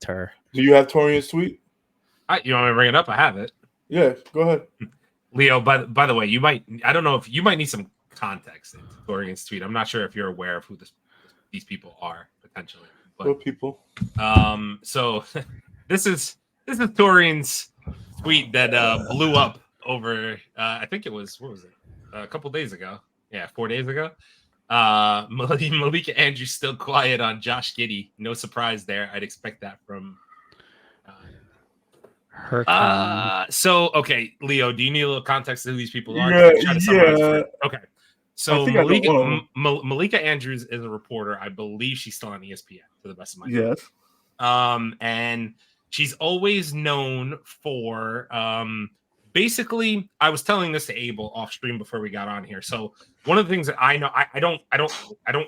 with her. Do you have Taurean's tweet? You want me to bring it up? I have it. Yeah, go ahead. Leo, by the way, I don't know if you might need some context into Taurean's tweet. I'm not sure if you're aware of who these people are potentially. But, what people? So this is Taurean's tweet that blew up over. I think it was a couple days ago. Yeah, 4 days ago. Malika Andrews still quiet on Gosh Giddey. No surprise there. I'd expect that from her. So okay, Leo, do you need a little context of who these people are? Yeah. Okay. So Malika Andrews is a reporter. I believe she's still on ESPN, to the best of my knowledge. Yes. And she's always known for basically, I was telling this to Abel off stream before we got on here. So one of the things that I know, I don't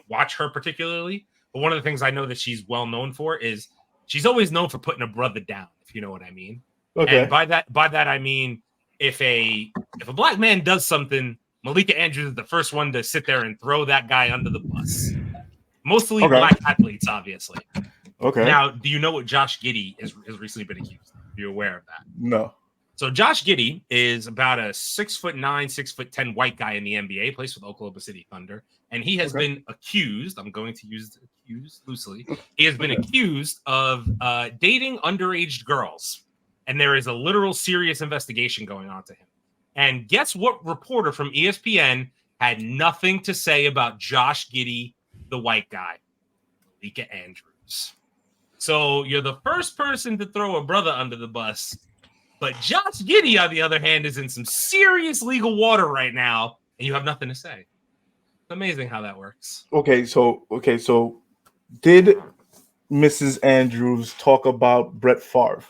watch her particularly, but one of the things I know that she's well known for is she's always known for putting a brother down, if you know what I mean. Okay. And by that I mean if a black man does something, Malika Andrews is the first one to sit there and throw that guy under the bus. Mostly black athletes, obviously. Okay. Now, do you know what Gosh Giddey has recently been accused of? Are you aware of that? No. So Gosh Giddey is about a 6'9", 6'10" white guy in the NBA, plays for the Oklahoma City Thunder, and he has been accused. I'm going to use accused loosely. He has been accused of dating underage girls, and there is a literal serious investigation going on to him. And guess what reporter from ESPN had nothing to say about Gosh Giddey, the white guy? Malika Andrews. So you're the first person to throw a brother under the bus, but Gosh Giddey, on the other hand, is in some serious legal water right now, and you have nothing to say. It's amazing how that works. Okay, so did Mrs. Andrews talk about Brett Favre?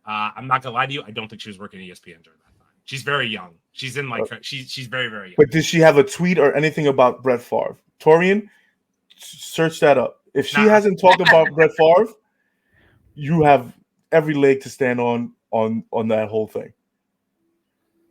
I'm not gonna lie to you. I don't think she was working at ESPN during that time. She's very young. She's in she's very, very young. But did she have a tweet or anything about Brett Favre? Taurean, search that up. If she hasn't talked about Brett Favre, you have every leg to stand on that whole thing.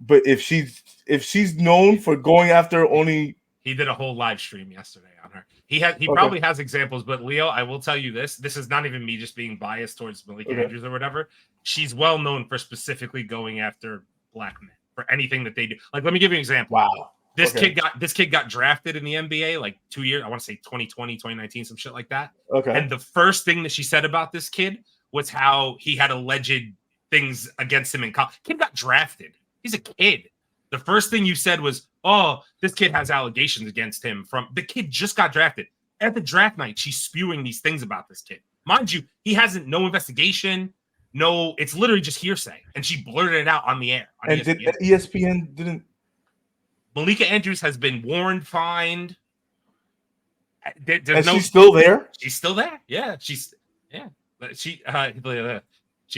But if she's known for going after only, he did a whole live stream yesterday on her. He probably has examples, but Leo, I will tell you this. This is not even me just being biased towards Malika Andrews or whatever. She's well known for specifically going after black men for anything that they do. Like, let me give you an example. Wow. This kid got drafted in the NBA like 2 years. I want to say 2020, 2019, some shit like that. Okay. And the first thing that she said about this kid was how he had alleged things against him in college. Kid got drafted. He's a kid. The first thing you said was, "Oh, this kid has allegations against him." From the kid just got drafted. At the draft night, she's spewing these things about this kid. Mind you, he hasn't no investigation. No, it's literally just hearsay. And she blurted it out on the air. On and ESPN. ESPN didn't. Malika Andrews has been warned, fined. She's still there? She's still there. Yeah. She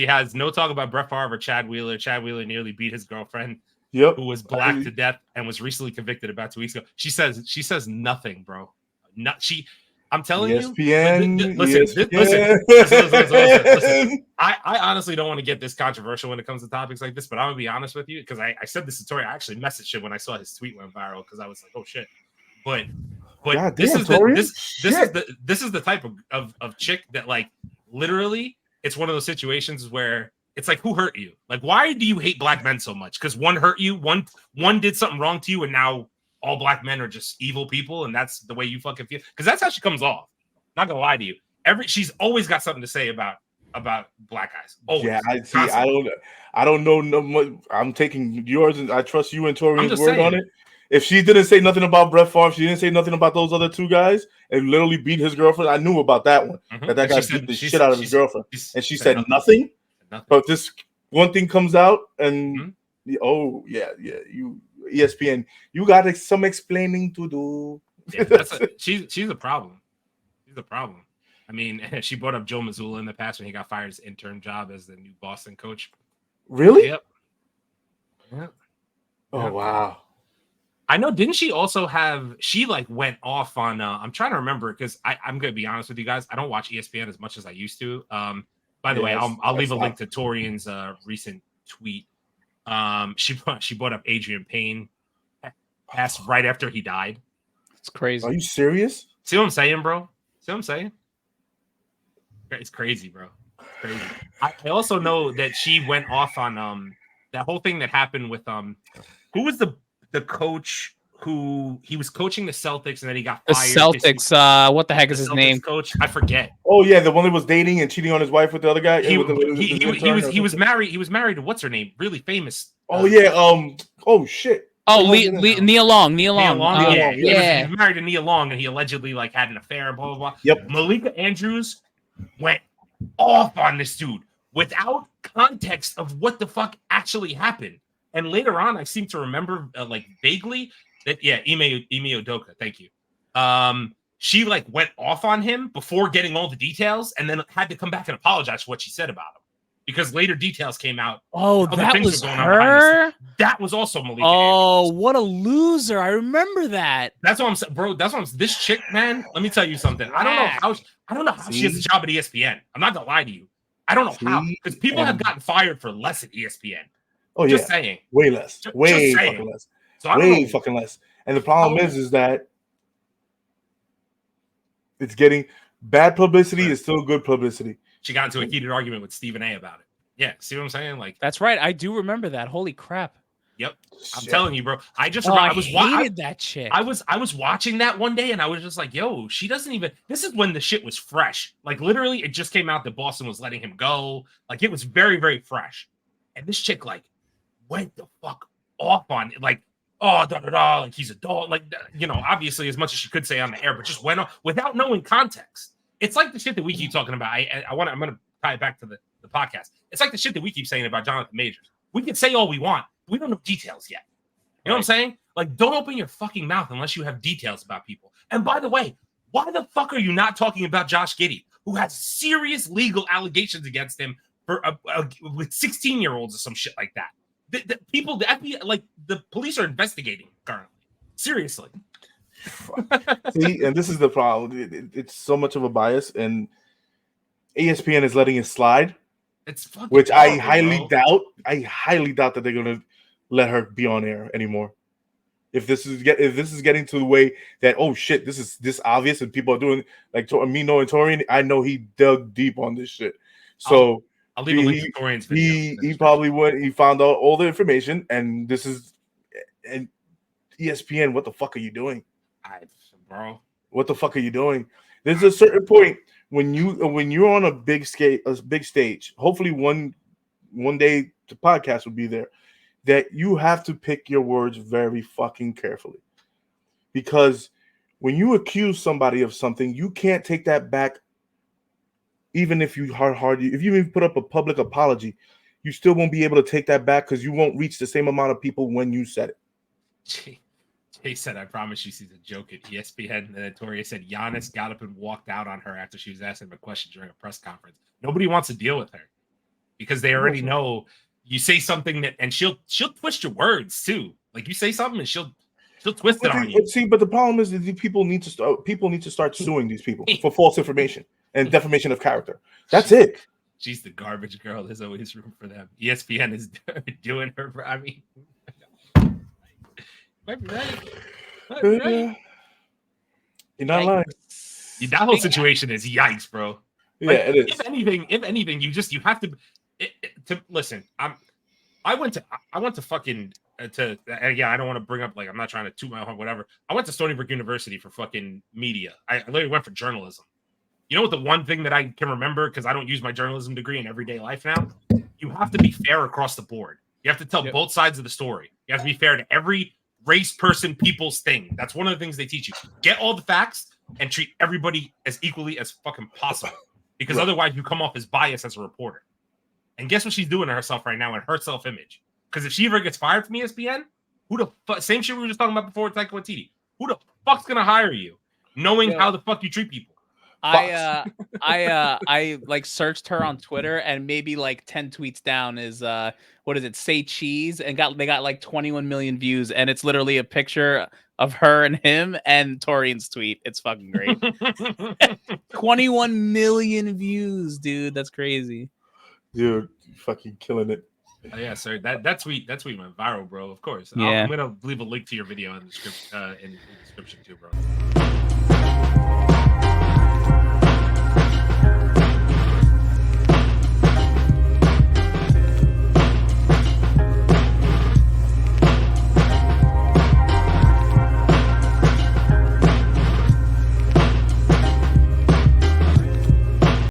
has no talk about Brett Favre or Chad Wheeler. Chad Wheeler nearly beat his girlfriend, who was black to death and was recently convicted about 2 weicks ago. She says nothing, bro. I'm telling ESPN, you. Listen. I honestly don't want to get this controversial when it comes to topics like this, but I'm gonna be honest with you because I said this to Tori. I actually messaged him when I saw his tweet went viral because I was like, oh shit. But God this damn, is the type of chick that, like, literally it's one of those situations where it's like, who hurt you? Like, why do you hate black men so much? Because one hurt you, one did something wrong to you, and now all black men are just evil people, and that's the way you fucking feel. Because that's how she comes off. Not gonna lie to you. She's always got something to say about black guys. Always. Yeah, I don't know no much. I'm taking yours, and I trust you and Taurean's word on it. If she didn't say nothing about Brett Favre, she didn't say nothing about those other two guys, and literally beat his girlfriend. I knew about that one. Mm-hmm. That guy beat the shit out of his girlfriend, and she said nothing. But this one thing comes out, and you ESPN, you got some explaining to do. Yeah, she's a problem. She's a problem. I mean, she brought up Joe Mazzulla in the past when he got fired his intern job as the new Boston coach. Really? Yep. Oh wow. I know. Didn't she also have? She went off on. I'm trying to remember because I'm gonna be honest with you guys. I don't watch ESPN as much as I used to. By the way, I'll leave a link to Taurean's recent tweet. She brought up Adrian Payne passed right after he died. It's crazy. Are you serious? See what I'm saying, bro? See what I'm saying? It's crazy, bro. crazy. I also know that she went off on that whole thing that happened with who was the coach who he was coaching the Celtics and then he got The fired. Celtics. What the heck is his Celtics name? coach? I forget. Oh yeah, the one that was dating and cheating on his wife with the other guy. He was married. He was married to what's her name? Really famous. Oh yeah. Oh shit. Oh, Nia Long. Nia Long. Yeah. He was married to Nia Long, and he allegedly like had an affair. Blah blah blah. Yep. Malika Andrews went off on this dude without context of what the fuck actually happened. And later on, I seem to remember like vaguely that Ime Udoka. Thank you. She like went off on him before getting all the details, and then had to come back and apologize for what she said about him. Because later details came out. Oh, that was her? That was also Malika. Oh, Andrews. what a loser. I remember that. That's what I'm saying, bro. That's what I'm this chick, man. Let me tell you something. I don't know how she has a job at ESPN. I'm not gonna lie to you. I don't know how. Because people have gotten fired for less at ESPN. Oh, just saying. Way less. Way saying. fucking less. So way fucking less. And the problem is that it's getting bad publicity is still good publicity. She got into a heated argument with Stephen A about it. Yeah, see what I'm saying? Like that's right. I do remember that. Holy crap! Yep, I'm telling you, bro. I just I hated that chick. I was watching that one day, and I was just like, "Yo, she doesn't even." This is when the shit was fresh. Like literally, it just came out that Boston was letting him go. Like it was very, very fresh. And this chick like went the fuck off on it, like like he's a dog, like obviously as much as she could say on the air, but just went off without knowing context. It's like the shit that we keep talking about. I'm gonna tie it back to the podcast. It's like the shit that we keep saying about Jonathan Majors. We can say all we want. We don't know details yet. You know what I'm saying? Like, don't open your fucking mouth unless you have details about people. And by the way, why the fuck are you not talking about Gosh Giddey, who has serious legal allegations against him for with 16-year-olds or some shit like that? The FBI, like the police are investigating currently. Seriously. See, and this is the problem. It's so much of a bias, and ESPN is letting it slide. It's fucking which horrible, I highly bro. doubt. I highly doubt that they're gonna let her be on air anymore. If this is getting to the way that shit, this is this obvious, and people are doing like me knowing Taurean, I know he dug deep on this shit. So I'll leave a link to Taurean's video. He probably went. He found out all the information, and this is and ESPN. What the fuck are you doing, bro? What the fuck are you doing? There's a certain point when you're on a big stage. Hopefully one day the podcast will be there. That you have to pick your words very fucking carefully, because when you accuse somebody of something, you can't take that back. Even if you if you even put up a public apology, you still won't be able to take that back because you won't reach the same amount of people when you said it. Jay said, "I promise you she's a joke at ESPN." And then Taurean said, "Giannis got up and walked out on her after she was asking him a question during a press conference." Nobody wants to deal with her because they already know you say something that, and she'll twist your words too. Like you say something and she'll twist it on you. See, but the problem is that people need to start suing these people for false information and defamation of character. That's it. She's the garbage girl. There's always room for them. ESPN is doing her. I mean, right. You're not lying. That whole situation is yikes, bro. Like, it is. If anything, you have to listen. I went to fucking to again. I don't want to bring up like I'm not trying to toot my horn, whatever. I went to Stony Brook University for fucking media. I literally went for journalism. You know what? The one thing that I can remember, because I don't use my journalism degree in everyday life now, you have to be fair across the board. You have to tell both sides of the story. You have to be fair to every race, person, people's thing. That's one of the things they teach you. Get all the facts and treat everybody as equally as fucking possible. Because otherwise you come off as biased as a reporter. And guess what she's doing to herself right now in her self-image? Because if she ever gets fired from ESPN, who the fuck? Same shit we were just talking about before with Taika Waititi. Who the fuck's gonna hire you, knowing how the fuck you treat people? I like searched her on Twitter, and maybe like 10 tweets down is what is it? Say cheese, and they got like 21 million views, and it's literally a picture of her and him and Taurean's tweet. It's fucking great. 21 million views, dude. That's crazy. Dude, fucking killing it. Yeah, sir. That tweet went viral, bro. Of course. Yeah. I'm gonna leave a link to your video in the description too, bro.